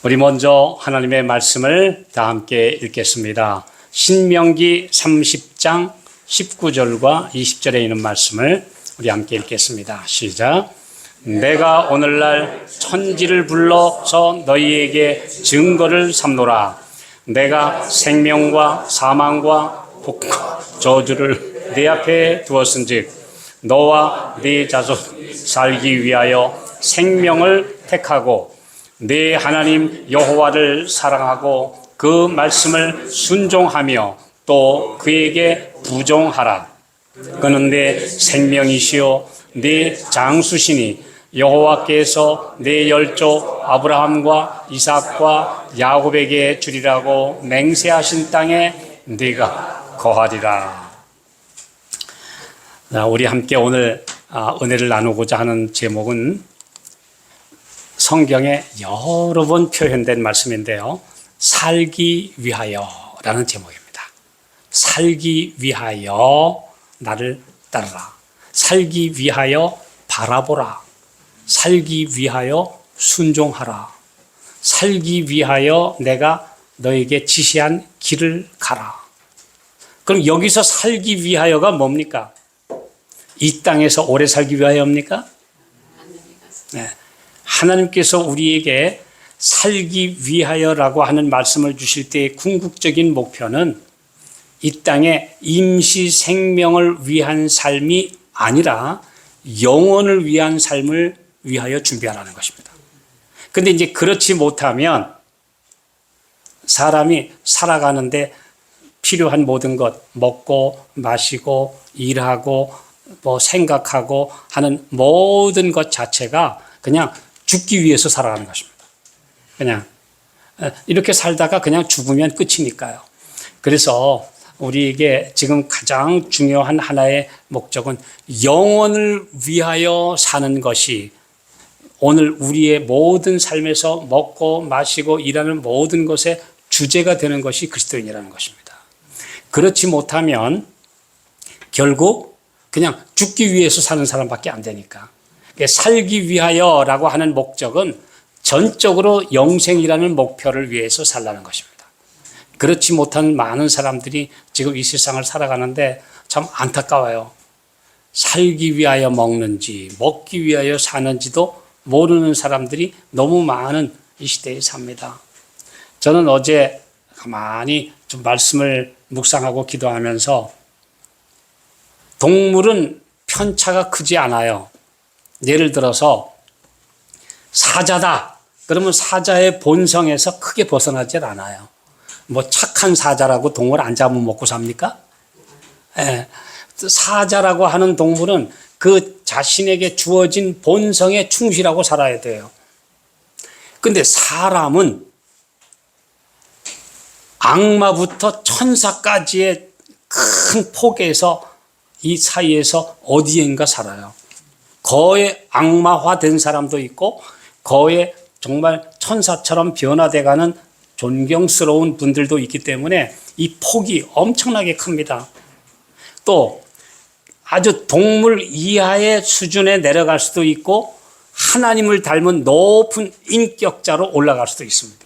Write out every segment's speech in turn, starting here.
우리 먼저 하나님의 말씀을 다 함께 읽겠습니다. 신명기 30장 19절과 20절에 있는 말씀을 우리 함께 읽겠습니다. 시작. 내가 오늘날 천지를 불러서 너희에게 증거를 삼노라. 내가 생명과 사망과 복과 저주를 네 앞에 두었은즉 너와 네 자손 살기 위하여 생명을 택하고 네 하나님 여호와를 사랑하고 그 말씀을 순종하며 또 그에게 부종하라. 그는 내 생명이시요 네 장수시니 여호와께서 내 열조 아브라함과 이삭과 야곱에게 주리라고 맹세하신 땅에 네가 거하리라. 우리 함께 오늘 은혜를 나누고자 하는 제목은 성경에 여러 번 표현된 말씀인데요. 살기 위하여라는 제목입니다. 살기 위하여 나를 따르라. 살기 위하여 바라보라. 살기 위하여 순종하라. 살기 위하여 내가 너에게 지시한 길을 가라. 그럼 여기서 살기 위하여가 뭡니까? 이 땅에서 오래 살기 위하여입니까? 네. 하나님께서 우리에게 살기 위하여라고 하는 말씀을 주실 때의 궁극적인 목표는 이 땅에 임시 생명을 위한 삶이 아니라 영원을 위한 삶을 위하여 준비하라는 것입니다. 그런데 이제 그렇지 못하면 사람이 살아가는데 필요한 모든 것, 먹고 마시고 일하고 생각하고 하는 모든 것 자체가 그냥 죽기 위해서 살아가는 것입니다. 그냥 이렇게 살다가 그냥 죽으면 끝이니까요. 그래서 우리에게 지금 가장 중요한 하나의 목적은 영원을 위하여 사는 것이 오늘 우리의 모든 삶에서 먹고 마시고 일하는 모든 것의 주제가 되는 것이 그리스도인이라는 것입니다. 그렇지 못하면 결국 그냥 죽기 위해서 사는 사람밖에 안 되니까. 살기 위하여라고 하는 목적은 전적으로 영생이라는 목표를 위해서 살라는 것입니다. 그렇지 못한 많은 사람들이 지금 이 세상을 살아가는데 참 안타까워요. 살기 위하여 먹는지 먹기 위하여 사는지도 모르는 사람들이 너무 많은 이 시대에 삽니다. 저는 어제 가만히 좀 말씀을 묵상하고 기도하면서 동물은 편차가 크지 않아요. 예를 들어서 사자다. 그러면 사자의 본성에서 크게 벗어나지 않아요. 착한 사자라고 동물 안 잡으면 먹고 삽니까? 예. 사자라고 하는 동물은 그 자신에게 주어진 본성에 충실하고 살아야 돼요. 근데 사람은 악마부터 천사까지의 큰 폭에서 이 사이에서 어디엔가 살아요. 거의 악마화된 사람도 있고 거의 정말 천사처럼 변화돼가는 존경스러운 분들도 있기 때문에 이 폭이 엄청나게 큽니다. 또 아주 동물 이하의 수준에 내려갈 수도 있고 하나님을 닮은 높은 인격자로 올라갈 수도 있습니다.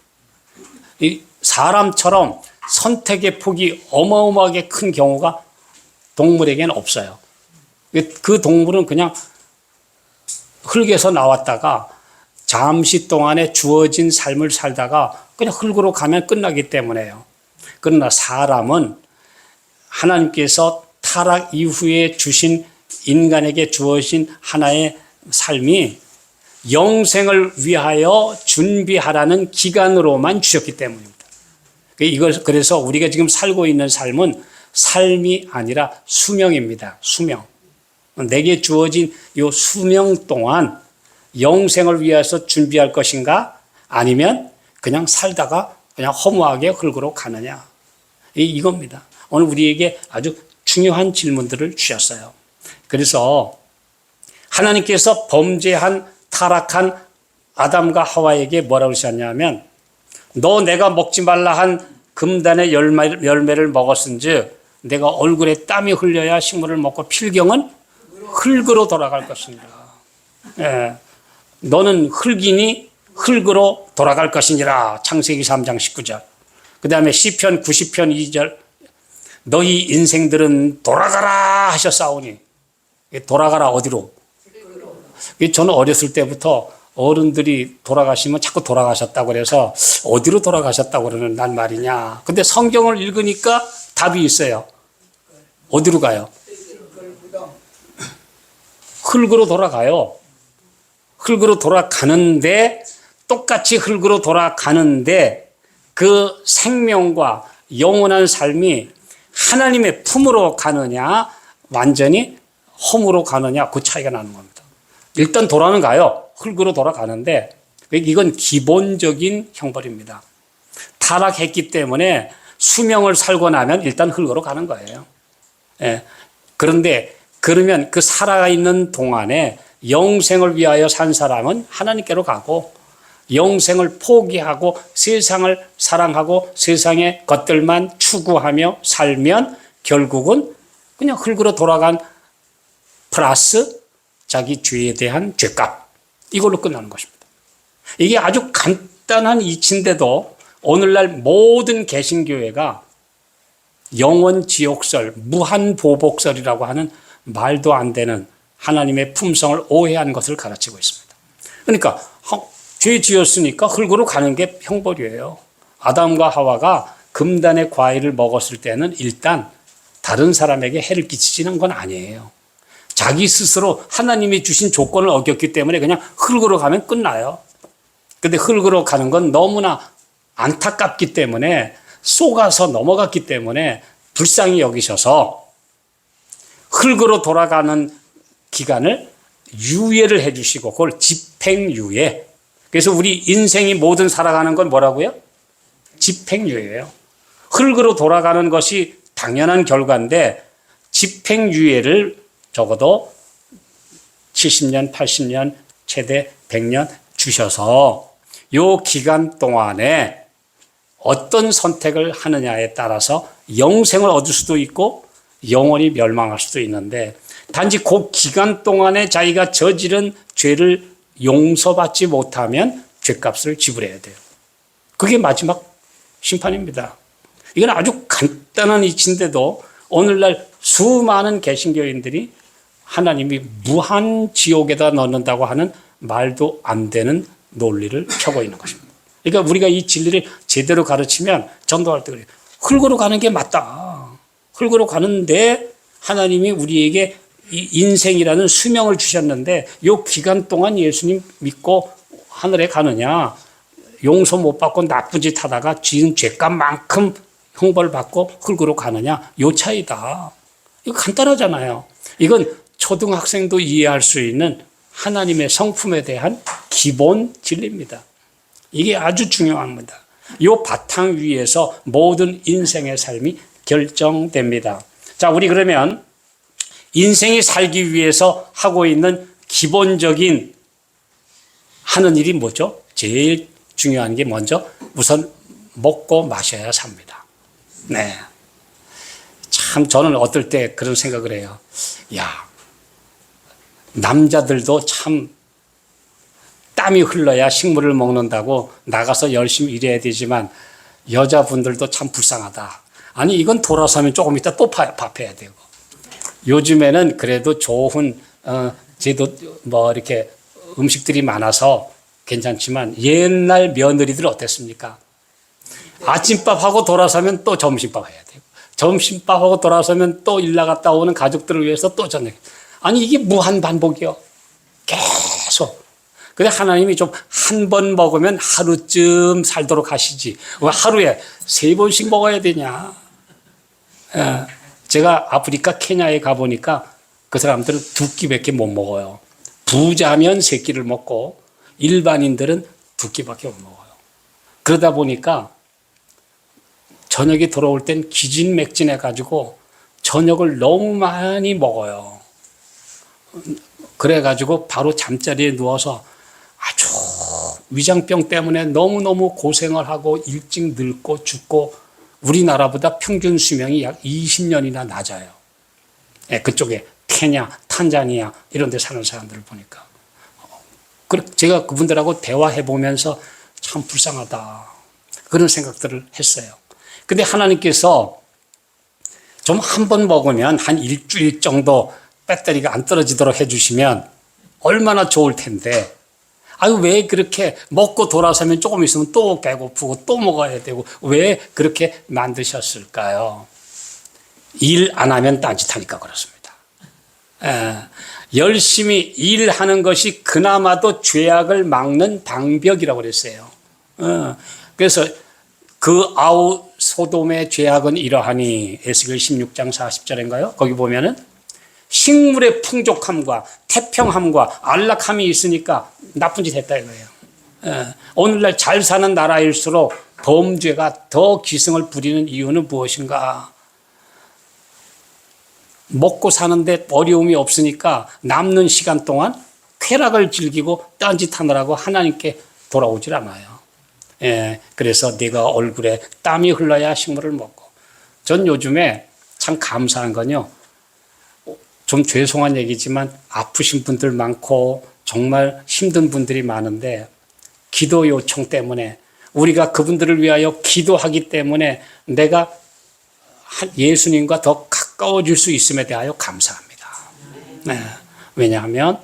이 사람처럼 선택의 폭이 어마어마하게 큰 경우가 동물에게는 없어요. 그 동물은 그냥 흙에서 나왔다가 잠시 동안에 주어진 삶을 살다가 그냥 흙으로 가면 끝나기 때문에요. 그러나 사람은 하나님께서 타락 이후에 주신 인간에게 주어진 하나의 삶이 영생을 위하여 준비하라는 기간으로만 주셨기 때문입니다. 그래서 우리가 지금 살고 있는 삶은 삶이 아니라 수명입니다. 수명. 내게 주어진 이 수명 동안 영생을 위해서 준비할 것인가? 아니면 그냥 살다가 그냥 허무하게 흙으로 가느냐? 이겁니다. 오늘 우리에게 아주 중요한 질문들을 주셨어요. 그래서 하나님께서 범죄한 타락한 아담과 하와에게 뭐라고 하셨냐면 너 내가 먹지 말라 한 금단의 열매를 먹었은즉 내가 얼굴에 땀이 흘려야 식물을 먹고 필경은 흙으로 돌아갈 것입니다. 예. 너는 흙이니 흙으로 돌아갈 것이니라. 창세기 3장 19절. 그 다음에 시편 90편 2절. 너희 인생들은 돌아가라 하셨사오니. 돌아가라 어디로? 저는 어렸을 때부터 어른들이 돌아가시면 자꾸 돌아가셨다고 그래서 어디로 돌아가셨다고 그러는 난 말이냐. 근데 성경을 읽으니까 답이 있어요. 어디로 가요? 흙으로 돌아가요. 흙으로 돌아가는데 똑같이 흙으로 돌아가는데 그 생명과 영원한 삶이 하나님의 품으로 가느냐 완전히 험으로 가느냐 그 차이가 나는 겁니다. 일단 돌아는 가요. 흙으로 돌아가는데 이건 기본적인 형벌입니다. 타락했기 때문에 수명을 살고 나면 일단 흙으로 가는 거예요. 예. 그런데 그러면 그 살아있는 동안에 영생을 위하여 산 사람은 하나님께로 가고 영생을 포기하고 세상을 사랑하고 세상의 것들만 추구하며 살면 결국은 그냥 흙으로 돌아간 플러스 자기 죄에 대한 죄값 이걸로 끝나는 것입니다. 이게 아주 간단한 이치인데도 오늘날 모든 개신교회가 영원 지옥설, 무한보복설이라고 하는 말도 안 되는 하나님의 품성을 오해한 것을 가르치고 있습니다. 그러니까 죄 지었으니까 흙으로 가는 게 형벌이에요. 아담과 하와가 금단의 과일을 먹었을 때는 일단 다른 사람에게 해를 끼치지는 건 아니에요. 자기 스스로 하나님이 주신 조건을 어겼기 때문에 그냥 흙으로 가면 끝나요. 근데 흙으로 가는 건 너무나 안타깝기 때문에 속아서 넘어갔기 때문에 불쌍히 여기셔서 흙으로 돌아가는 기간을 유예를 해주시고 그걸 집행유예. 그래서 우리 인생이 모든 살아가는 건 뭐라고요? 집행유예예요. 흙으로 돌아가는 것이 당연한 결과인데 집행유예를 적어도 70년, 80년, 최대 100년 주셔서 이 기간 동안에 어떤 선택을 하느냐에 따라서 영생을 얻을 수도 있고 영원히 멸망할 수도 있는데 단지 그 기간 동안에 자기가 저지른 죄를 용서받지 못하면 죄값을 지불해야 돼요. 그게 마지막 심판입니다. 이건 아주 간단한 이치인데도 오늘날 수많은 개신교인들이 하나님이 무한 지옥에다 넣는다고 하는 말도 안 되는 논리를 펴고 있는 것입니다. 그러니까 우리가 이 진리를 제대로 가르치면 전도할 때 그래요. 흙으로 가는 게 맞다. 흙으로 가는데 하나님이 우리에게 이 인생이라는 수명을 주셨는데 이 기간 동안 예수님 믿고 하늘에 가느냐 용서 못 받고 나쁜 짓 하다가 지은 죄값만큼 형벌 받고 흙으로 가느냐 요 차이다. 이거 간단하잖아요. 이건 초등학생도 이해할 수 있는 하나님의 성품에 대한 기본 진리입니다. 이게 아주 중요합니다. 이 바탕 위에서 모든 인생의 삶이 결정됩니다. 자, 우리 그러면 인생이 살기 위해서 하고 있는 기본적인 하는 일이 뭐죠? 제일 중요한 게 먼저 우선 먹고 마셔야 삽니다. 네. 참 저는 어떨 때 그런 생각을 해요. 야, 남자들도 참 땀이 흘러야 식물을 먹는다고 나가서 열심히 일해야 되지만 여자분들도 참 불쌍하다. 아니 이건 돌아서면 조금 이따 또 밥해야 되고 요즘에는 그래도 좋은 제도 뭐 이렇게 음식들이 많아서 괜찮지만 옛날 며느리들 어땠습니까? 아침밥하고 돌아서면 또 점심밥 해야 되고 점심밥하고 돌아서면 또 일 나갔다 오는 가족들을 위해서 또 저녁. 아니 이게 무한 반복이요. 계속. 근데 하나님이 좀 한 번 먹으면 하루쯤 살도록 하시지. 왜 하루에 3번씩 먹어야 되냐. 제가 아프리카 케냐에 가보니까 그 사람들은 2끼밖에 못 먹어요. 부자면 3끼를 먹고 일반인들은 2끼밖에 못 먹어요. 그러다 보니까 저녁에 돌아올 땐 기진맥진해가지고 저녁을 너무 많이 먹어요. 그래가지고 바로 잠자리에 누워서 아주 위장병 때문에 너무너무 고생을 하고 일찍 늙고 죽고 우리나라보다 평균 수명이 약 20년이나 낮아요. 그쪽에 케냐, 탄자니아 이런 데 사는 사람들을 보니까. 제가 그분들하고 대화해 보면서 참 불쌍하다. 그런 생각들을 했어요. 근데 하나님께서 좀 한 번 먹으면 한 일주일 정도 배터리가 안 떨어지도록 해주시면 얼마나 좋을 텐데, 아유, 왜 그렇게 먹고 돌아서면 조금 있으면 또 배고프고 또 먹어야 되고, 왜 그렇게 만드셨을까요? 일 안 하면 딴짓하니까 그렇습니다. 열심히 일하는 것이 그나마도 죄악을 막는 방벽이라고 그랬어요. 그래서 그 아우 소돔의 죄악은 이러하니, 에스겔 16장 40절인가요? 거기 보면은 식물의 풍족함과 태평함과 안락함이 있으니까 나쁜 짓 했다 이거예요. 오늘날 잘 사는 나라일수록 범죄가 더 기승을 부리는 이유는 무엇인가? 먹고 사는데 어려움이 없으니까 남는 시간 동안 쾌락을 즐기고 딴짓하느라고 하나님께 돌아오질 않아요. 그래서 내가 얼굴에 땀이 흘러야 식물을 먹고. 전 요즘에 참 감사한 건요, 좀 죄송한 얘기지만 아프신 분들 많고 정말 힘든 분들이 많은데, 기도 요청 때문에 우리가 그분들을 위하여 기도하기 때문에 내가 예수님과 더 가까워질 수 있음에 대하여 감사합니다. 왜냐하면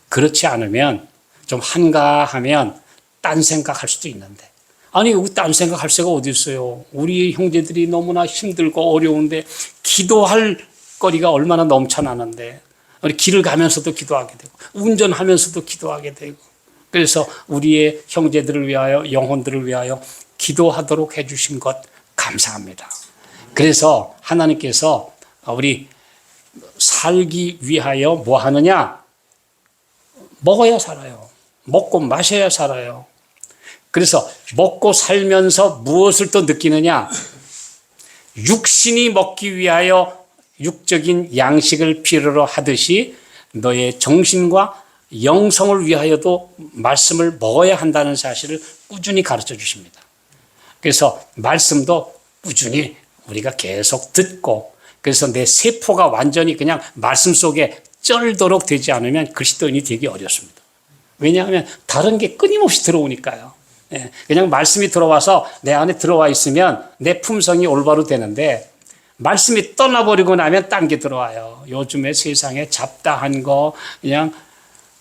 그렇지 않으면 좀 한가하면 딴 생각할 수도 있는데, 아니 딴 생각할 새가 어디 있어요. 우리 형제들이 너무나 힘들고 어려운데 기도할 거리가 얼마나 넘쳐나는데, 우리 길을 가면서도 기도하게 되고 운전하면서도 기도하게 되고, 그래서 우리의 형제들을 위하여, 영혼들을 위하여 기도하도록 해주신 것 감사합니다. 그래서 하나님께서 우리 살기 위하여 뭐 하느냐? 먹어야 살아요. 먹고 마셔야 살아요. 그래서 먹고 살면서 무엇을 또 느끼느냐? 육신이 먹기 위하여 육적인 양식을 필요로 하듯이 너의 정신과 영성을 위하여도 말씀을 먹어야 한다는 사실을 꾸준히 가르쳐 주십니다. 그래서 말씀도 꾸준히 우리가 계속 듣고, 그래서 내 세포가 완전히 그냥 말씀 속에 쩔도록 되지 않으면 그리스도인이 되기 어렵습니다. 왜냐하면 다른 게 끊임없이 들어오니까요. 그냥 말씀이 들어와서 내 안에 들어와 있으면 내 품성이 올바로 되는데, 말씀이 떠나버리고 나면 딴 게 들어와요. 요즘에 세상에 잡다한 거, 그냥,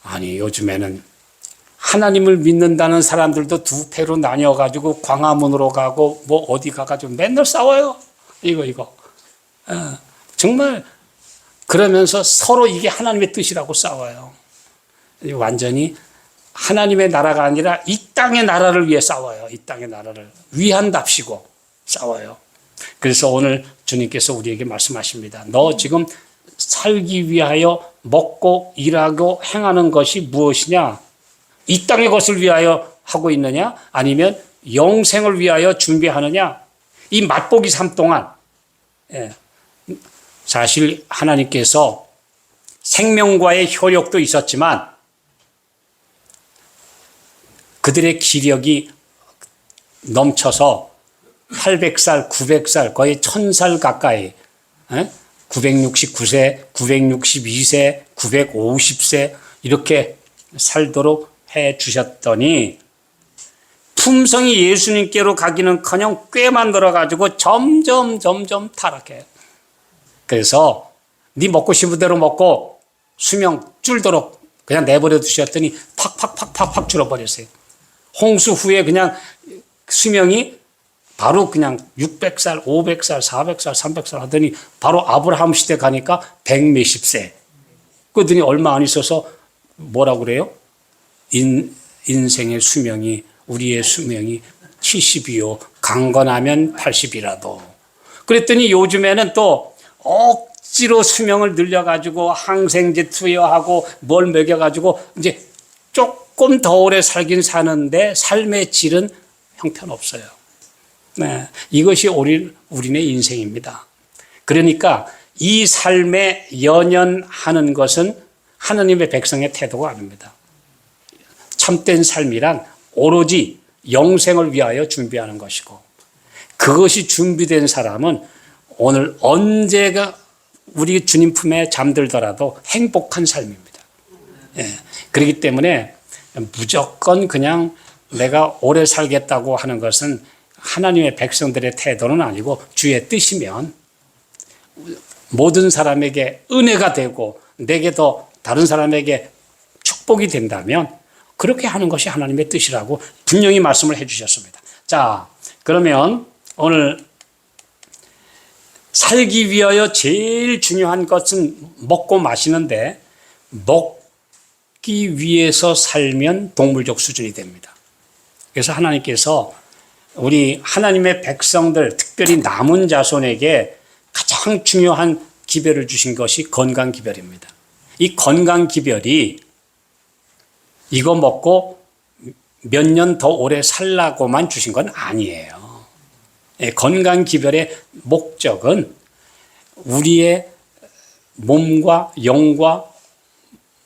아니, 요즘에는 하나님을 믿는다는 사람들도 두 패로 나뉘어가지고 광화문으로 가고 뭐 어디 가가지고 맨날 싸워요. 이거. 정말 그러면서 서로 이게 하나님의 뜻이라고 싸워요. 완전히 하나님의 나라가 아니라 이 땅의 나라를 위해 싸워요. 이 땅의 나라를 위한답시고 싸워요. 그래서 오늘 주님께서 우리에게 말씀하십니다. 너 지금 살기 위하여 먹고 일하고 행하는 것이 무엇이냐? 이 땅의 것을 위하여 하고 있느냐? 아니면 영생을 위하여 준비하느냐? 이 맛보기 삶 동안, 사실 하나님께서 생명과의 효력도 있었지만 그들의 기력이 넘쳐서 800살, 900살, 거의 1000살 가까이, 969세, 962세, 950세 이렇게 살도록 해 주셨더니 품성이 예수님께로 가기는커녕 꽤 만들어가지고 점점 타락해요. 그래서 네 먹고 싶은 대로 먹고 수명 줄도록 그냥 내버려 두셨더니 팍 줄어버렸어요. 홍수 후에 그냥 수명이 바로 그냥 600살, 500살, 400살, 300살 하더니 바로 아브라함 시대 가니까 100몇십 세. 그러더니 얼마 안 있어서 뭐라고 그래요? 인생의 수명이, 우리의 수명이 70이요. 강건하면 80이라도. 그랬더니 요즘에는 또 억지로 수명을 늘려가지고 항생제 투여하고 뭘 먹여가지고 이제 조금 더 오래 살긴 사는데 삶의 질은 형편없어요. 이것이 우리네 인생입니다. 그러니까 이 삶에 연연하는 것은 하나님의 백성의 태도가 아닙니다. 참된 삶이란 오로지 영생을 위하여 준비하는 것이고, 그것이 준비된 사람은 오늘 언제가 우리 주님 품에 잠들더라도 행복한 삶입니다. 그렇기 때문에 무조건 그냥 내가 오래 살겠다고 하는 것은 하나님의 백성들의 태도는 아니고 주의 뜻이면 모든 사람에게 은혜가 되고 내게도 다른 사람에게 축복이 된다면 그렇게 하는 것이 하나님의 뜻이라고 분명히 말씀을 해 주셨습니다. 자, 그러면 오늘 살기 위하여 제일 중요한 것은 먹고 마시는데 먹기 위해서 살면 동물적 수준이 됩니다. 그래서 하나님께서 우리 하나님의 백성들, 특별히 남은 자손에게 가장 중요한 기별을 주신 것이 건강 기별입니다. 이 건강 기별이 이거 먹고 몇 년 더 오래 살라고만 주신 건 아니에요. 건강 기별의 목적은 우리의 몸과 영과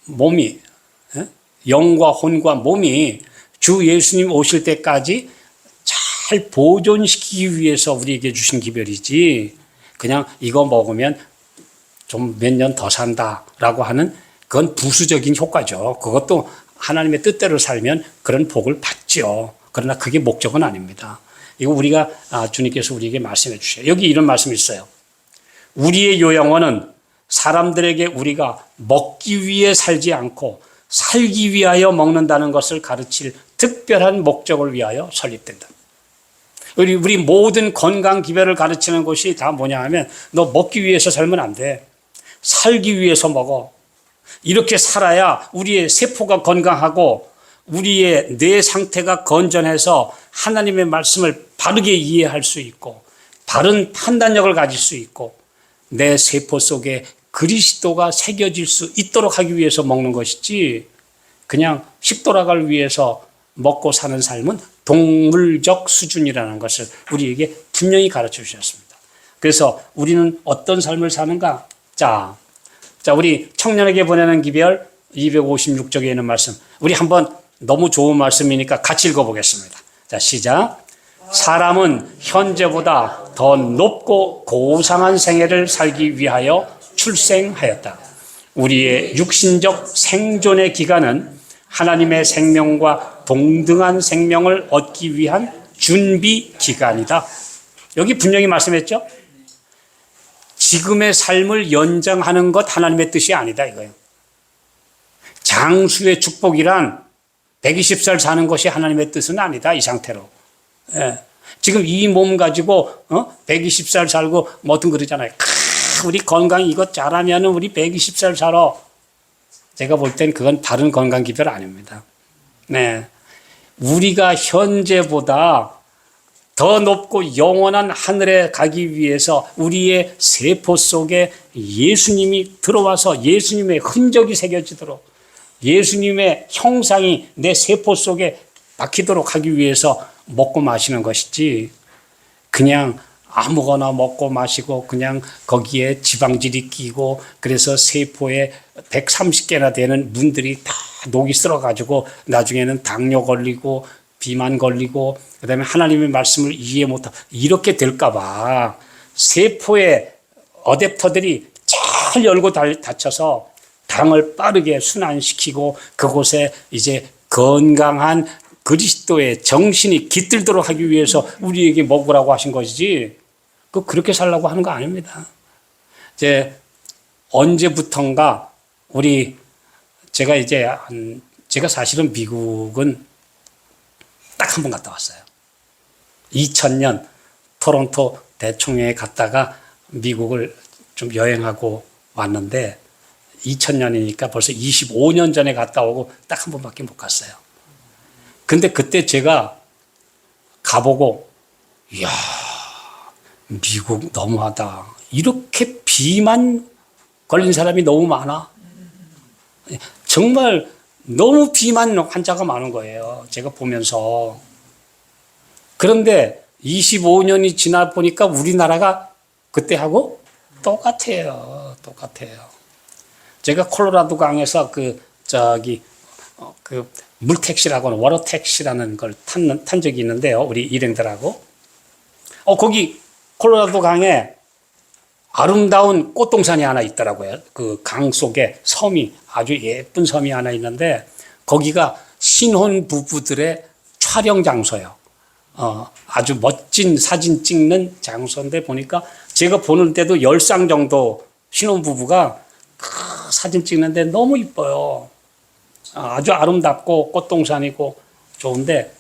몸이, 영과 혼과 몸이 주 예수님 오실 때까지 잘 보존시키기 위해서 우리에게 주신 기별이지, 그냥 이거 먹으면 좀 몇 년 더 산다라고 하는 그건 부수적인 효과죠. 그것도 하나님의 뜻대로 살면 그런 복을 받죠. 그러나 그게 목적은 아닙니다. 이거 우리가 주님께서 우리에게 말씀해 주셔요. 여기 이런 말씀이 있어요. 우리의 요양원은 사람들에게 우리가 먹기 위해 살지 않고 살기 위하여 먹는다는 것을 가르칠 특별한 목적을 위하여 설립된다. 우리 모든 건강 기별을 가르치는 것이 다 뭐냐 하면 너 먹기 위해서 살면 안 돼. 살기 위해서 먹어. 이렇게 살아야 우리의 세포가 건강하고 우리의 뇌 상태가 건전해서 하나님의 말씀을 바르게 이해할 수 있고 바른 판단력을 가질 수 있고 내 세포 속에 그리스도가 새겨질 수 있도록 하기 위해서 먹는 것이지, 그냥 식도락을 위해서 먹고 사는 삶은 동물적 수준이라는 것을 우리에게 분명히 가르쳐 주셨습니다. 그래서 우리는 어떤 삶을 사는가? 자, 우리 청년에게 보내는 기별 256쪽에 있는 말씀, 우리 한번 너무 좋은 말씀이니까 같이 읽어보겠습니다. 자, 시작. 사람은 현재보다 더 높고 고상한 생애를 살기 위하여 출생하였다. 우리의 육신적 생존의 기간은 하나님의 생명과 동등한 생명을 얻기 위한 준비 기간이다. 여기 분명히 말씀했죠? 지금의 삶을 연장하는 것 하나님의 뜻이 아니다 이거예요. 장수의 축복이란 120살 사는 것이 하나님의 뜻은 아니다, 이 상태로. 예. 지금 이 몸 가지고 120살 살고 뭐든 그러잖아요. 우리 건강 이것 잘하면 우리 120살 살아. 제가 볼 땐 그건 바른 건강 기별 아닙니다. 네. 우리가 현재보다 더 높고 영원한 하늘에 가기 위해서 우리의 세포 속에 예수님이 들어와서 예수님의 흔적이 새겨지도록 예수님의 형상이 내 세포 속에 박히도록 하기 위해서 먹고 마시는 것이지, 그냥 아무거나 먹고 마시고 그냥 거기에 지방질이 끼고 그래서 세포에 130개나 되는 문들이 다 녹이 쓸어가지고 나중에는 당뇨 걸리고 비만 걸리고 그다음에 하나님의 말씀을 이해 못하고 이렇게 될까봐 세포의 어댑터들이 잘 열고 닫혀서 당을 빠르게 순환시키고 그곳에 이제 건강한 그리스도의 정신이 깃들도록 하기 위해서 우리에게 먹으라고 하신 것이지, 그렇게 살라고 하는 거 아닙니다. 이제 언제부턴가 제가 사실은 미국은 딱 한 번 갔다 왔어요. 2000년 토론토 대총회에 갔다가 미국을 좀 여행하고 왔는데 2000년이니까 벌써 25년 전에 갔다 오고 딱 한 번밖에 못 갔어요. 근데 그때 제가 가보고, 이야, 미국 너무하다. 이렇게 비만 걸린 사람이 너무 많아. 정말 너무 비만 환자가 많은 거예요. 제가 보면서. 그런데 25년이 지나 보니까 우리나라가 그때하고 똑같아요. 제가 콜로라도 강에서 물택시라고 하는 워터택시라는 걸 탄 적이 있는데요. 우리 일행들하고. 거기 콜로라도 강에 아름다운 꽃동산이 하나 있더라고요. 그 강 속에 섬이, 아주 예쁜 섬이 하나 있는데 거기가 신혼 부부들의 촬영 장소예요. 아주 멋진 사진 찍는 장소인데 보니까 제가 보는 때도 10쌍 정도 신혼 부부가 사진 찍는데 너무 이뻐요. 아주 아름답고 꽃동산이고 좋은데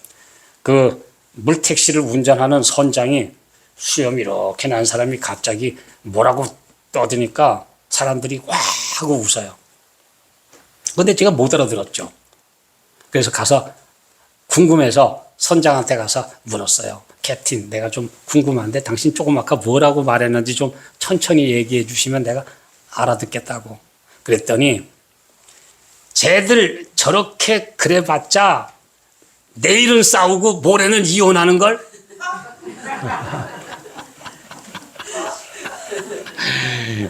그 물택시를 운전하는 선장이 수염 이렇게 난 사람이 갑자기 뭐라고 떠드니까 사람들이 와 하고 웃어요. 근데 제가 못 알아들었죠. 그래서 가서 궁금해서 선장한테 가서 물었어요. 캡틴, 내가 좀 궁금한데 당신 조금 아까 뭐라고 말했는지 좀 천천히 얘기해 주시면 내가 알아듣겠다고. 그랬더니 쟤들 저렇게 그래봤자 내일은 싸우고 모레는 이혼하는 걸?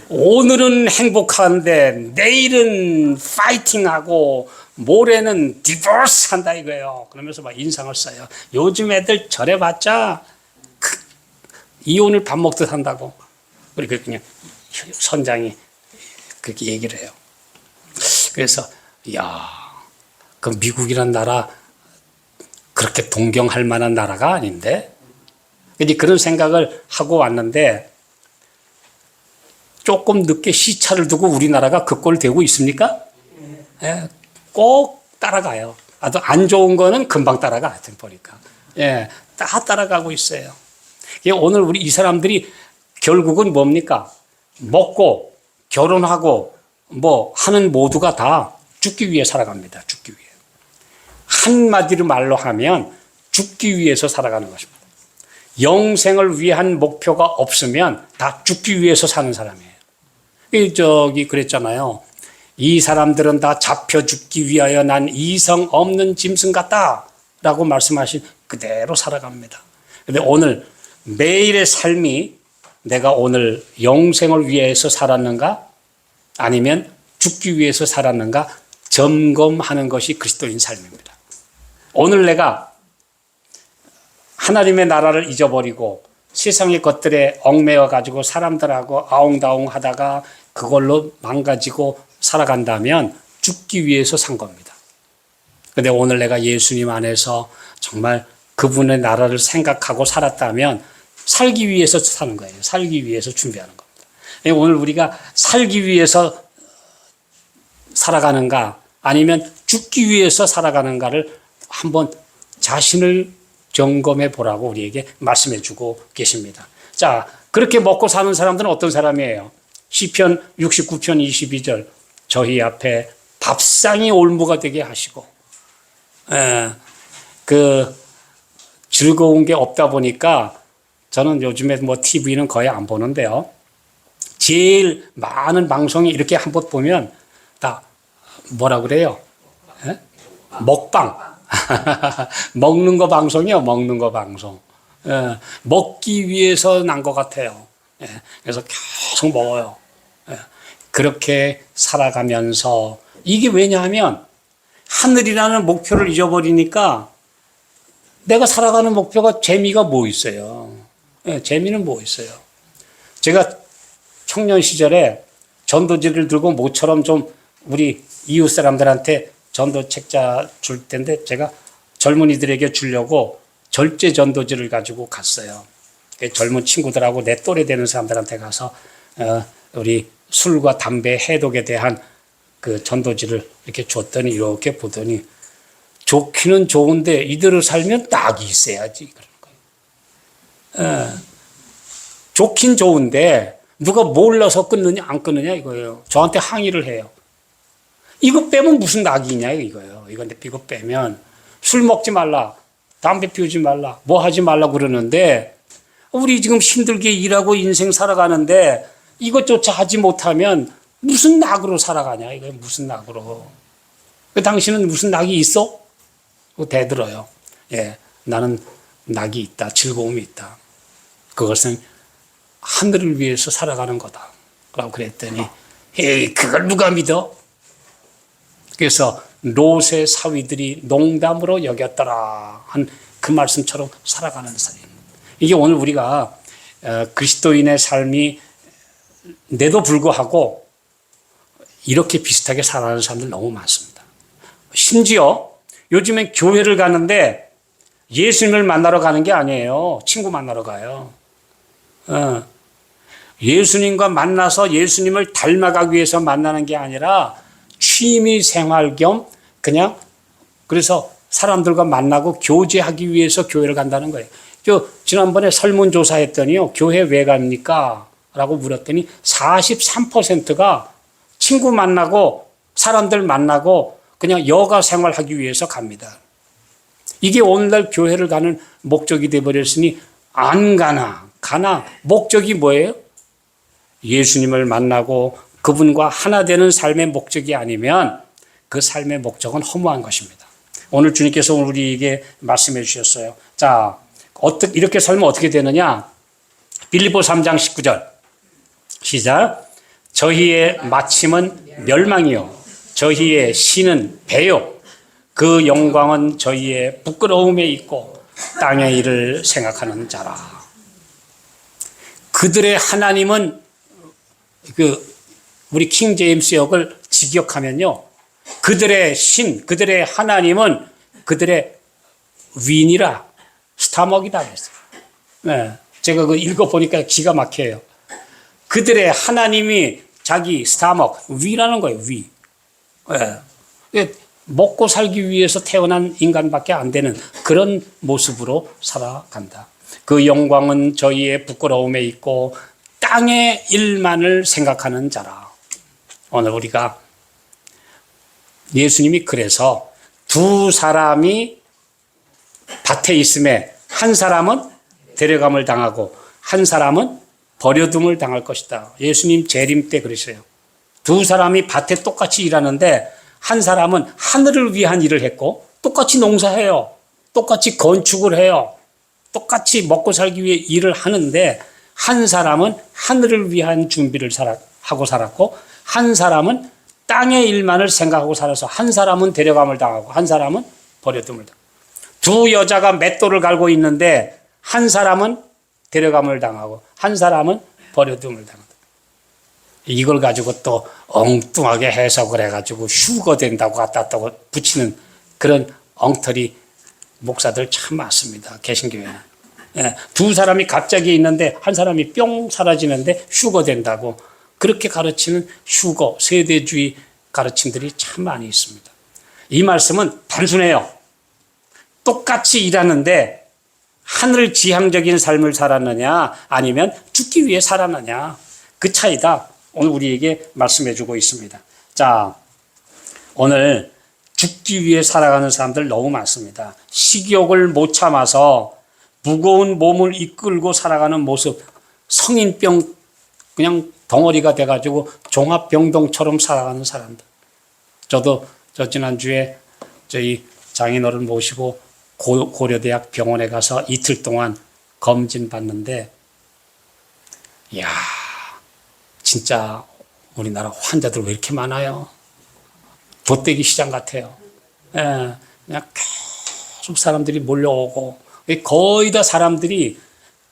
오늘은 행복한데 내일은 파이팅하고 모레는 디보스 한다 이거예요. 그러면서 막 인상을 써요. 요즘 애들 저래봤자 이혼을 밥 먹듯 한다고. 그리고 그냥 선장이 그렇게 얘기를 해요. 그래서 야, 그 미국이란 나라 그렇게 동경할 만한 나라가 아닌데? 이제 그런 생각을 하고 왔는데 조금 늦게 시차를 두고 우리나라가 그 꼴 되고 있습니까? 예, 꼭 따라가요. 아주 안 좋은 거는 금방 따라가. 하여튼 보니까. 예, 다 따라가고 있어요. 오늘 우리 이 사람들이 결국은 뭡니까? 먹고 결혼하고 뭐 하는 모두가 다 죽기 위해 살아갑니다. 죽기 위해. 한마디로 말로 하면 죽기 위해서 살아가는 것입니다. 영생을 위한 목표가 없으면 다 죽기 위해서 사는 사람이에요. 저기 그랬잖아요. 이 사람들은 다 잡혀 죽기 위하여 난 이성 없는 짐승 같다 라고 말씀하신 그대로 살아갑니다. 근데 오늘 매일의 삶이 내가 오늘 영생을 위해서 살았는가 아니면 죽기 위해서 살았는가 점검하는 것이 그리스도인 삶입니다. 오늘 내가 하나님의 나라를 잊어버리고 세상의 것들에 얽매여 가지고 사람들하고 아웅다웅 하다가 그걸로 망가지고 살아간다면 죽기 위해서 산 겁니다. 근데 오늘 내가 예수님 안에서 정말 그분의 나라를 생각하고 살았다면 살기 위해서 사는 거예요. 살기 위해서 준비하는 겁니다. 오늘 우리가 살기 위해서 살아가는가 아니면 죽기 위해서 살아가는가를 한번 자신을 점검해 보라고 우리에게 말씀해 주고 계십니다. 자, 그렇게 먹고 사는 사람들은 어떤 사람이에요? 시편 69편 22절 저희 앞에 밥상이 올무가 되게 하시고 그 즐거운 게 없다 보니까 저는 요즘에 뭐 TV는 거의 안 보는데요. 제일 많은 방송이 이렇게 한번 보면 다 뭐라 그래요? 에? 먹방. 먹는 거 방송이요. 먹는 거 방송. 먹기 위해서 난 것 같아요. 그래서 계속 먹어요. 그렇게 살아가면서 이게 왜냐하면 하늘이라는 목표를 잊어버리니까 내가 살아가는 목표가 재미가 뭐 있어요. 재미는 뭐 있어요. 제가 청년 시절에 전도지를 들고 모처럼 좀 우리 이웃 사람들한테 전도 책자 줄 텐데 제가 젊은이들에게 주려고 절제 전도지를 가지고 갔어요. 젊은 친구들하고 내 또래 되는 사람들한테 가서 우리 술과 담배 해독에 대한 그 전도지를 이렇게 줬더니 이렇게 보더니 좋기는 좋은데 이대로 살면 낙이 있어야지 그러는 거예요. 좋긴 좋은데 누가 몰라서 끊느냐 안 끊느냐 이거예요. 저한테 항의를 해요. 이거 빼면 무슨 낙이 있냐 이거예요. 이거 빼면 술 먹지 말라, 담배 피우지 말라, 뭐 하지 말라 그러는데 우리 지금 힘들게 일하고 인생 살아가는데 이것조차 하지 못하면 무슨 낙으로 살아가냐 이거 무슨 낙으로. 당신은 무슨 낙이 있어? 대들어요. 예, 나는 낙이 있다, 즐거움이 있다. 그것은 하늘을 위해서 살아가는 거다. 라고 그랬더니 에이 그걸 누가 믿어? 그래서 롯의 사위들이 농담으로 여겼더라 한 그 말씀처럼 살아가는 사람. 이게 오늘 우리가 그리스도인의 삶이 내도 불구하고 이렇게 비슷하게 살아가는 사람들 너무 많습니다. 심지어 요즘엔 교회를 가는데 예수님을 만나러 가는 게 아니에요. 친구 만나러 가요. 예수님과 만나서 예수님을 닮아가기 위해서 만나는 게 아니라 취미 생활 겸 그냥 그래서 사람들과 만나고 교제하기 위해서 교회를 간다는 거예요. 지난번에 설문조사 했더니요. 교회 왜 갑니까? 라고 물었더니 43%가 친구 만나고 사람들 만나고 그냥 여가 생활하기 위해서 갑니다. 이게 오늘날 교회를 가는 목적이 되어버렸으니 안 가나 목적이 뭐예요? 예수님을 만나고 그분과 하나 되는 삶의 목적이 아니면 그 삶의 목적은 허무한 것입니다. 오늘 주님께서 우리에게 말씀해 주셨어요. 자, 이렇게 살면 어떻게 되느냐? 빌립보 3장 19절 시작. 저희의 마침은 멸망이요 저희의 신은 배요 그 영광은 저희의 부끄러움에 있고 땅의 일을 생각하는 자라. 그들의 하나님은 우리 킹 제임스 역을 직역하면요. 그들의 신, 그들의 하나님은 그들의 윈이라 스타먹이다 그랬어요. 네, 제가 읽어보니까 기가 막혀요. 그들의 하나님이 자기 스타먹, 위라는 거예요, 위. 네. 먹고 살기 위해서 태어난 인간밖에 안 되는 그런 모습으로 살아간다. 그 영광은 저희의 부끄러움에 있고 땅의 일만을 생각하는 자라. 오늘 우리가 예수님이 그래서 두 사람이 밭에 있음에 한 사람은 데려감을 당하고 한 사람은 버려둠을 당할 것이다. 예수님 재림 때 그러셔요. 두 사람이 밭에 똑같이 일하는데 한 사람은 하늘을 위한 일을 했고 똑같이 농사해요. 똑같이 건축을 해요. 똑같이 먹고 살기 위해 일을 하는데 한 사람은 하늘을 위한 준비를 하고 살았고 한 사람은 땅의 일만을 생각하고 살아서 한 사람은 데려감을 당하고 한 사람은 버려둠을 당하고 두 여자가 맷돌을 갈고 있는데 한 사람은 데려감을 당하고 한 사람은 버려둠을 당한다. 이걸 가지고 또 엉뚱하게 해석을 해가지고 휴거 된다고 갖다 붙이는 그런 엉터리 목사들 참 많습니다. 개신교회는. 예, 두 사람이 갑자기 있는데 한 사람이 뿅 사라지는데 휴거 된다고 그렇게 가르치는 휴거, 세대주의 가르침들이 참 많이 있습니다. 이 말씀은 단순해요. 똑같이 일하는데 하늘 지향적인 삶을 살았느냐 아니면 죽기 위해 살았느냐 그 차이다. 오늘 우리에게 말씀해 주고 있습니다. 자, 오늘 죽기 위해 살아가는 사람들 너무 많습니다. 식욕을 못 참아서 무거운 몸을 이끌고 살아가는 모습, 성인병 그냥 덩어리가 돼가지고 종합병동처럼 살아가는 사람들. 저도 지난주에 저희 장인어른 모시고 고려대학 병원에 가서 이틀 동안 검진 받는데, 이야, 진짜 우리나라 환자들 왜 이렇게 많아요? 돗대기 시장 같아요. 예, 그냥 계속 사람들이 몰려오고, 거의 다 사람들이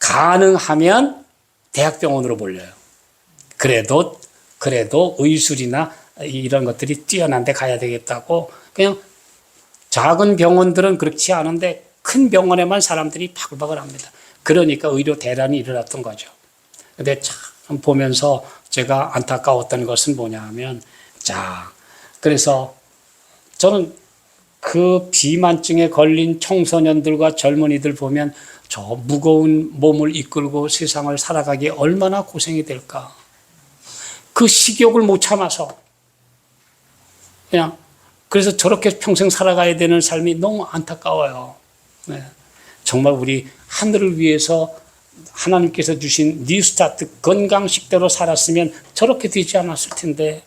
가능하면 대학병원으로 몰려요. 그래도 의술이나 이런 것들이 뛰어난 데 가야 되겠다고 그냥 작은 병원들은 그렇지 않은데 큰 병원에만 사람들이 바글바글 합니다. 그러니까 의료 대란이 일어났던 거죠. 근데 참 보면서 제가 안타까웠던 것은 뭐냐 하면, 자, 그래서 저는 그 비만증에 걸린 청소년들과 젊은이들 보면 저 무거운 몸을 이끌고 세상을 살아가기에 얼마나 고생이 될까. 그 식욕을 못 참아서 그냥 그래서 저렇게 평생 살아가야 되는 삶이 너무 안타까워요. 네. 정말 우리 하늘을 위해서 하나님께서 주신 뉴스타트 건강식대로 살았으면 저렇게 되지 않았을 텐데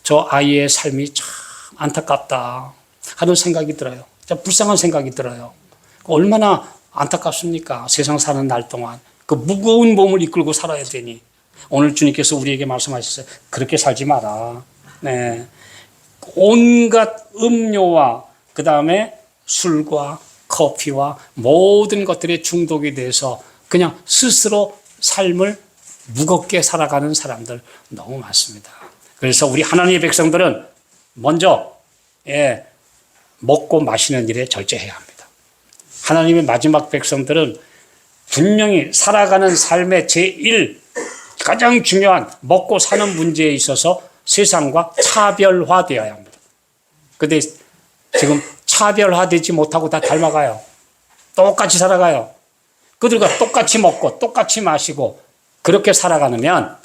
저 아이의 삶이 참 안타깝다 하는 생각이 들어요. 불쌍한 생각이 들어요. 얼마나 안타깝습니까? 세상 사는 날 동안 그 무거운 몸을 이끌고 살아야 되니. 오늘 주님께서 우리에게 말씀하셨어요. 그렇게 살지 마라. 네. 온갖 음료와 그 다음에 술과 커피와 모든 것들에 중독이 돼서 그냥 스스로 삶을 무겁게 살아가는 사람들 너무 많습니다. 그래서 우리 하나님의 백성들은 먼저 먹고 마시는 일에 절제해야 합니다. 하나님의 마지막 백성들은 분명히 살아가는 삶의 가장 중요한 먹고 사는 문제에 있어서 세상과 차별화되어야 합니다. 근데 지금 차별화되지 못하고 다 닮아가요. 똑같이 살아가요. 그들과 똑같이 먹고 똑같이 마시고 그렇게 살아가면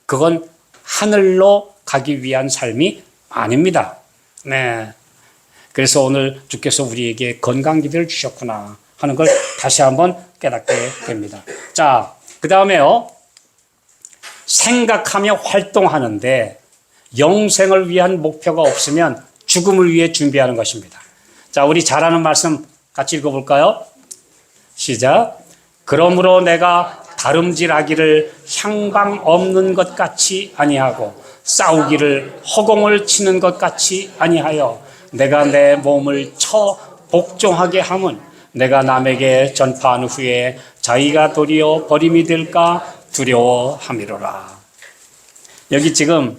그건 하늘로 가기 위한 삶이 아닙니다. 네. 그래서 오늘 주께서 우리에게 건강 기회를 주셨구나 하는 걸 다시 한번 깨닫게 됩니다. 자, 그 다음에요. 생각하며 활동하는데 영생을 위한 목표가 없으면 죽음을 위해 준비하는 것입니다. 자, 우리 잘 아는 말씀 같이 읽어볼까요? 시작. 그러므로 내가 다름질하기를 향방 없는 것 같이 아니하고 싸우기를 허공을 치는 것 같이 아니하여 내가 내 몸을 쳐 복종하게 함은 내가 남에게 전파한 후에 자기가 도리어 버림이 될까 두려워함이로라. 여기 지금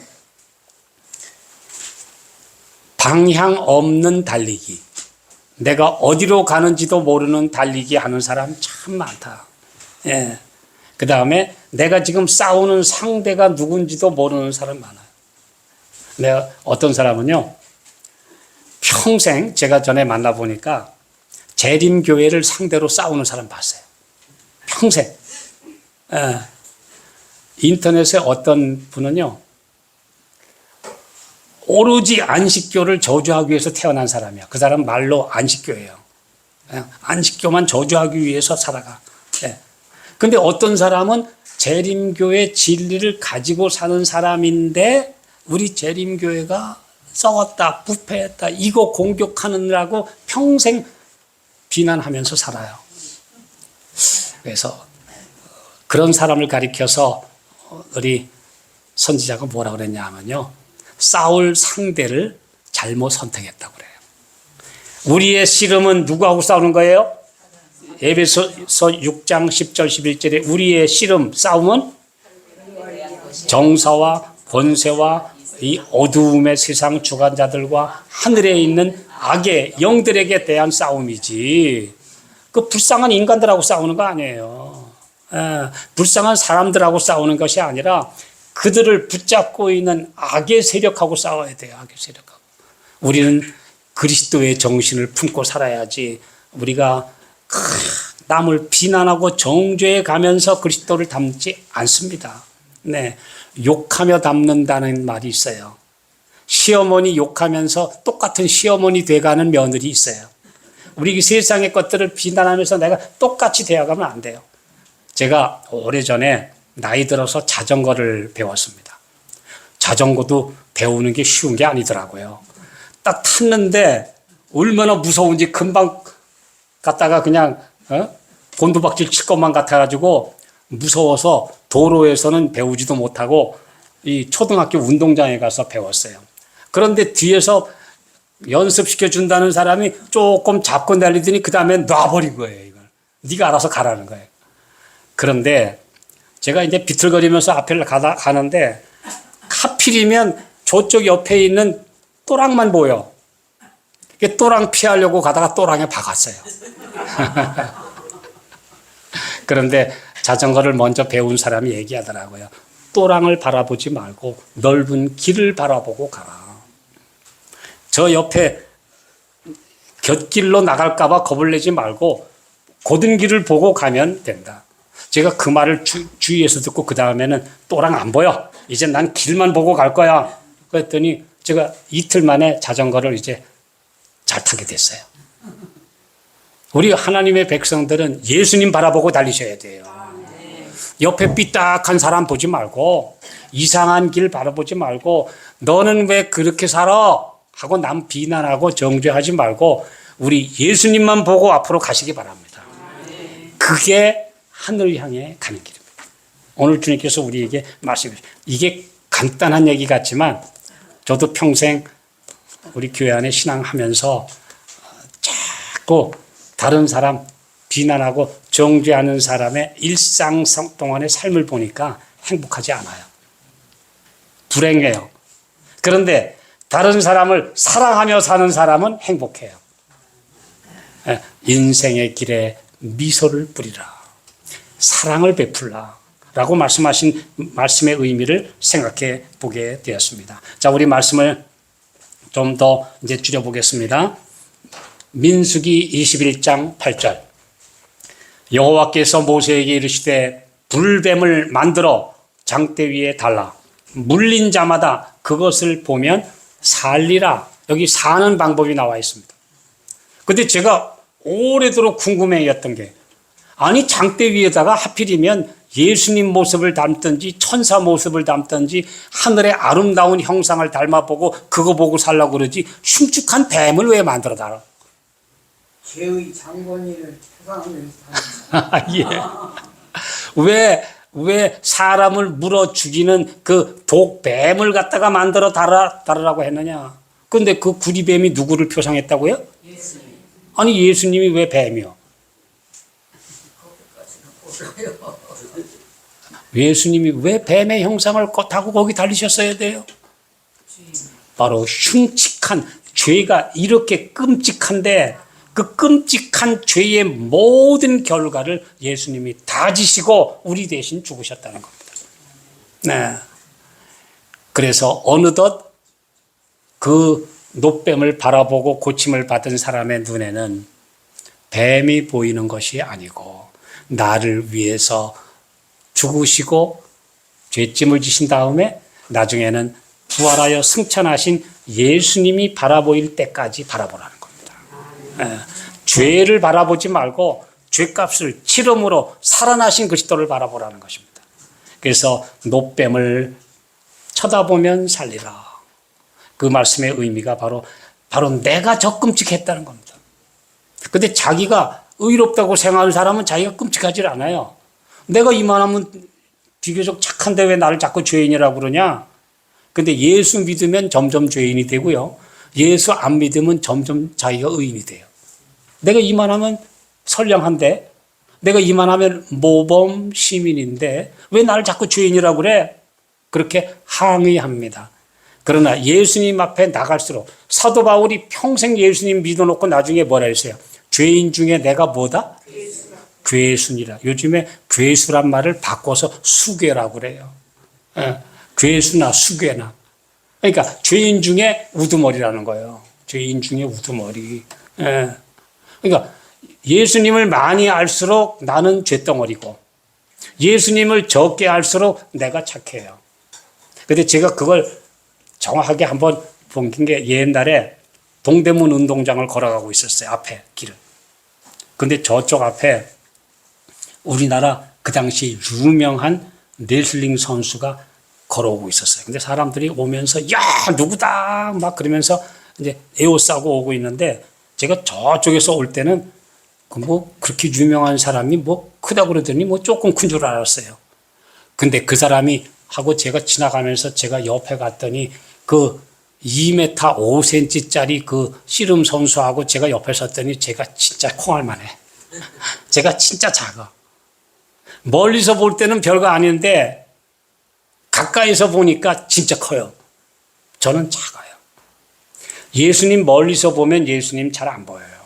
방향 없는 달리기, 내가 어디로 가는지도 모르는 달리기 하는 사람 참 많다. 예. 그 다음에 내가 지금 싸우는 상대가 누군지도 모르는 사람 많아요. 내가 어떤 사람은요, 평생 제가 전에 만나보니까 재림교회를 상대로 싸우는 사람 봤어요. 평생. 예. 인터넷에 어떤 분은요, 오로지 안식교를 저주하기 위해서 태어난 사람이야. 그 사람 말로 안식교예요. 안식교만 저주하기 위해서 살아가. 예. 근데 어떤 사람은 재림교회 진리를 가지고 사는 사람인데 우리 재림교회가 썩었다, 부패했다, 이거 공격하느라고 평생 비난하면서 살아요. 그래서 그런 사람을 가리켜서 우리 선지자가 뭐라 그랬냐 하면요, 싸울 상대를 잘못 선택했다고 그래요. 우리의 씨름은 누구하고 싸우는 거예요? 에베소서 6장 10절 11절에 우리의 씨름, 싸움은 정사와 권세와 이 어두움의 세상 주관자들과 하늘에 있는 악의 영들에게 대한 싸움이지, 그 불쌍한 인간들하고 싸우는 거 아니에요. 불쌍한 사람들하고 싸우는 것이 아니라 그들을 붙잡고 있는 악의 세력하고 싸워야 돼요. 악의 세력하고. 우리는 그리스도의 정신을 품고 살아야지, 우리가 남을 비난하고 정죄해 가면서 그리스도를 닮지 않습니다. 네, 욕하며 닮는다는 말이 있어요. 시어머니 욕하면서 똑같은 시어머니 돼가는 며느리 있어요. 우리 세상의 것들을 비난하면서 내가 똑같이 되어가면 안 돼요. 제가 오래전에 나이 들어서 자전거를 배웠습니다. 자전거도 배우는 게 쉬운 게 아니더라고요. 딱 탔는데 얼마나 무서운지, 금방 갔다가 그냥 곤두박질 칠 것만 같아가지고 무서워서 도로에서는 배우지도 못하고 이 초등학교 운동장에 가서 배웠어요. 그런데 뒤에서 연습시켜 준다는 사람이 조금 잡고 날리더니 그 다음에 놔버린 거예요. 이걸 네가 알아서 가라는 거예요. 그런데 제가 이제 비틀거리면서 앞을 가는데 하필이면 저쪽 옆에 있는 또랑만 보여. 또랑 피하려고 가다가 또랑에 박았어요. 그런데 자전거를 먼저 배운 사람이 얘기하더라고요. 또랑을 바라보지 말고 넓은 길을 바라보고 가라. 저 옆에 곁길로 나갈까 봐 겁을 내지 말고 곧은 길을 보고 가면 된다. 제가 그 말을 주위에서 듣고 그 다음에는 또랑 안 보여, 이제 난 길만 보고 갈 거야. 그랬더니 제가 이틀 만에 자전거를 이제 잘 타게 됐어요. 우리 하나님의 백성들은 예수님 바라보고 달리셔야 돼요. 옆에 삐딱한 사람 보지 말고, 이상한 길 바라보지 말고, 너는 왜 그렇게 살아? 하고 남 비난하고 정죄하지 말고 우리 예수님만 보고 앞으로 가시기 바랍니다. 그게 하늘 향해 가는 길입니다. 오늘 주님께서 우리에게 말씀해 주십니다. 이게 간단한 얘기 같지만 저도 평생 우리 교회 안에 신앙하면서 자꾸 다른 사람 비난하고 정죄하는 사람의 일상 동안의 삶을 보니까 행복하지 않아요. 불행해요. 그런데 다른 사람을 사랑하며 사는 사람은 행복해요. 인생의 길에 미소를 뿌리라. 사랑을 베풀라. 라고 말씀하신 말씀의 의미를 생각해 보게 되었습니다. 자, 우리 말씀을 좀 더 이제 줄여보겠습니다. 민수기 21장 8절. 여호와께서 모세에게 이르시되 불뱀을 만들어 장대 위에 달라. 물린 자마다 그것을 보면 살리라. 여기 사는 방법이 나와 있습니다. 근데 제가 오래도록 궁금해했던 게, 아니 장대 위에다가 하필이면 예수님 모습을 담든지 천사 모습을 담든지 하늘의 아름다운 형상을 닮아보고 그거 보고 살라고 그러지 흉측한 뱀을 왜 만들어 달아? 죄의 장본인을 표상하면서 예. 왜 사람을 물어 죽이는 그 독뱀을 갖다가 만들어 달으라고 했느냐? 근데 그 구리뱀이 누구를 표상했다고요? 예수님. 아니 예수님이 왜 뱀이요? 예수님이 왜 뱀의 형상을 타고 거기 달리셨어야 돼요? 바로 흉측한 죄가 이렇게 끔찍한데 그 끔찍한 죄의 모든 결과를 예수님이 다 지시고 우리 대신 죽으셨다는 겁니다. 네. 그래서 어느덧 그 노뱀을 바라보고 고침을 받은 사람의 눈에는 뱀이 보이는 것이 아니고 나를 위해서 죽으시고 죄짐을 지신 다음에 나중에는 부활하여 승천하신 예수님이 바라보일 때까지 바라보라는 겁니다. 죄를 바라보지 말고 죄값을 치름으로 살아나신 그리스도를 바라보라는 것입니다. 그래서 노뱀을 쳐다보면 살리라. 그 말씀의 의미가 바로 내가 저 끔찍했다는 겁니다. 근데 자기가 의롭다고 생각하는 사람은 자기가 끔찍하지 않아요. 내가 이만하면 비교적 착한데 왜 나를 자꾸 죄인이라고 그러냐? 근데 예수 믿으면 점점 죄인이 되고요. 예수 안 믿으면 점점 자기가 의인이 돼요. 내가 이만하면 선량한데, 내가 이만하면 모범 시민인데 왜 나를 자꾸 죄인이라고 그래? 그렇게 항의합니다. 그러나 예수님 앞에 나갈수록 사도 바울이 평생 예수님 믿어놓고 나중에 뭐라 했어요? 죄인 중에 내가 뭐다? 괴순이라. 요즘에 괴수란 말을 바꿔서 수괴라고 그래요. 괴수나 수괴나. 그러니까 죄인 중에 우두머리라는 거예요. 죄인 중에 우두머리. 그러니까 예수님을 많이 알수록 나는 죄덩어리고 예수님을 적게 알수록 내가 착해요. 근데 제가 그걸 정확하게 한번 본 게 옛날에 동대문 운동장을 걸어가고 있었어요. 앞에 길을. 근데 저쪽 앞에 우리나라 그 당시 유명한 레슬링 선수가 걸어오고 있었어요. 근데 사람들이 오면서 야 누구다 막 그러면서 이제 에워싸고 오고 있는데 제가 저쪽에서 올 때는 뭐 그렇게 유명한 사람이 뭐 크다고 그러더니 뭐 조금 큰 줄 알았어요. 근데 그 사람이 하고 제가 지나가면서 제가 옆에 갔더니 그 2m 5cm짜리 그 씨름 선수하고 제가 옆에 섰더니 제가 진짜 콩알만해. 제가 진짜 작아. 멀리서 볼 때는 별거 아닌데 가까이서 보니까 진짜 커요. 저는 작아요. 예수님 멀리서 보면 예수님 잘 안 보여요.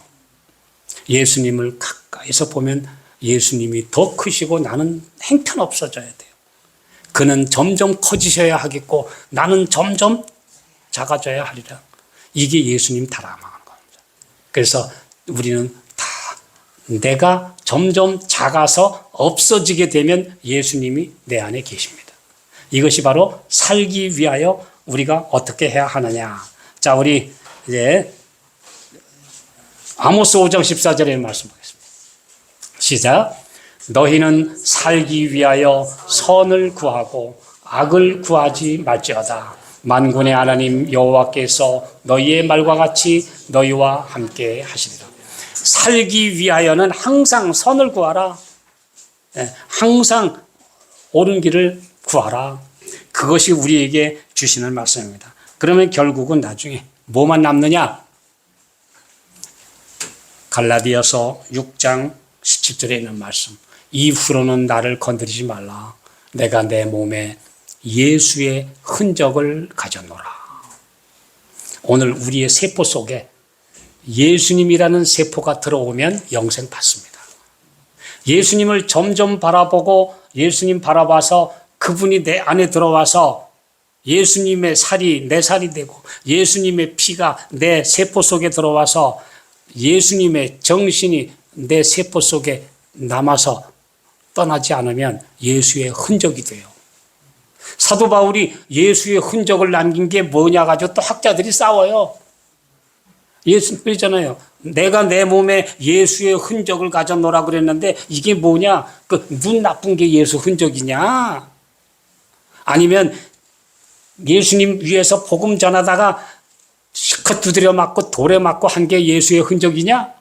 예수님을 가까이서 보면 예수님이 더 크시고 나는 형편없어져야 돼요. 그는 점점 커지셔야 하겠고 나는 점점 작아져야 하리라. 이게 예수님 닮아가는 겁니다. 그래서 우리는 다 내가 점점 작아서 없어지게 되면 예수님이 내 안에 계십니다. 이것이 바로 살기 위하여 우리가 어떻게 해야 하느냐. 자, 우리 이제 아모스 5장 14절에 말씀 보겠습니다. 시작. 너희는 살기 위하여 선을 구하고 악을 구하지 말지어다. 만군의 하나님 여호와께서 너희의 말과 같이 너희와 함께 하시리라. 살기 위하여는 항상 선을 구하라. 항상 옳은 길을 구하라. 그것이 우리에게 주시는 말씀입니다. 그러면 결국은 나중에 뭐만 남느냐? 갈라디아서 6장 17절에 있는 말씀. 이후로는 나를 건드리지 말라. 내가 내 몸에 예수의 흔적을 가졌노라. 오늘 우리의 세포 속에 예수님이라는 세포가 들어오면 영생 받습니다. 예수님을 점점 바라보고 예수님 바라봐서 그분이 내 안에 들어와서 예수님의 살이 내 살이 되고 예수님의 피가 내 세포 속에 들어와서 예수님의 정신이 내 세포 속에 남아서 떠나지 않으면 예수의 흔적이 돼요. 사도 바울이 예수의 흔적을 남긴 게 뭐냐 가지고 또 학자들이 싸워요. 예수 그랬잖아요. 내가 내 몸에 예수의 흔적을 가져놓으라 그랬는데 이게 뭐냐? 그 눈 나쁜 게 예수 흔적이냐? 아니면 예수님 위해서 복음 전하다가 실컷 두드려 맞고 돌에 맞고 한 게 예수의 흔적이냐?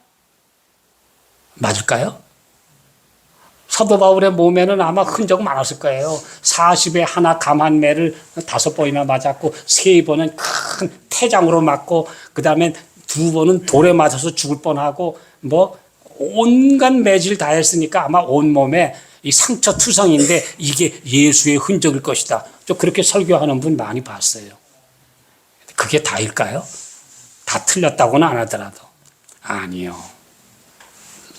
맞을까요? 사도 바울의 몸에는 아마 흔적 많았을 거예요. 40에 하나 감한 매를 5번이나 맞았고 3번은 큰 태장으로 맞고 그 다음에 2번은 돌에 맞아서 죽을 뻔하고 뭐 온갖 매질 다 했으니까 아마 온몸에 이 상처 투성인데 이게 예수의 흔적일 것이다. 저 그렇게 설교하는 분 많이 봤어요. 그게 다일까요? 다 틀렸다고는 안 하더라도. 아니요.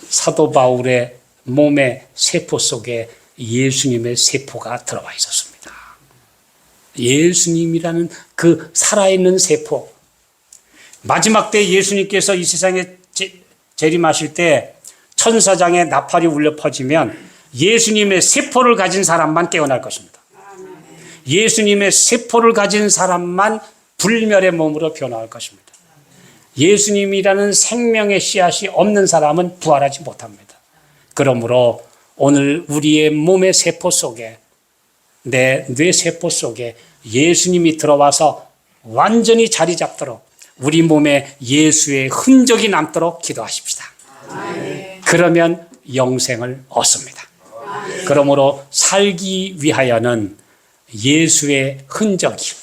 사도 바울의 몸의 세포 속에 예수님의 세포가 들어와 있었습니다. 예수님이라는 그 살아있는 세포. 마지막 때 예수님께서 이 세상에 재림하실 때 천사장의 나팔이 울려 퍼지면 예수님의 세포를 가진 사람만 깨어날 것입니다. 예수님의 세포를 가진 사람만 불멸의 몸으로 변화할 것입니다. 예수님이라는 생명의 씨앗이 없는 사람은 부활하지 못합니다. 그러므로 오늘 우리의 몸의 세포 속에 내 뇌세포 속에 예수님이 들어와서 완전히 자리 잡도록 우리 몸에 예수의 흔적이 남도록 기도하십시다. 그러면 영생을 얻습니다. 그러므로 살기 위하여는 예수의 흔적이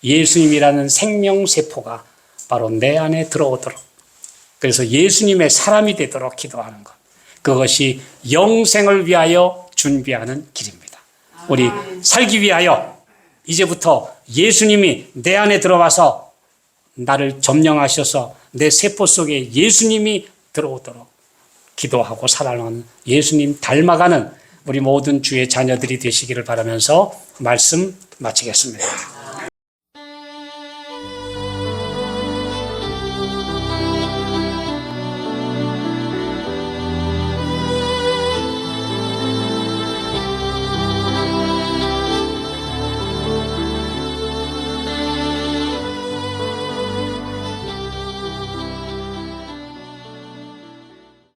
예수님이라는 생명세포가 바로 내 안에 들어오도록 그래서 예수님의 사람이 되도록 기도하는 것 그것이 영생을 위하여 준비하는 길입니다. 우리 살기 위하여 이제부터 예수님이 내 안에 들어와서 나를 점령하셔서 내 세포 속에 예수님이 들어오도록 기도하고 살아가는 예수님 닮아가는 우리 모든 주의 자녀들이 되시기를 바라면서 말씀 마치겠습니다.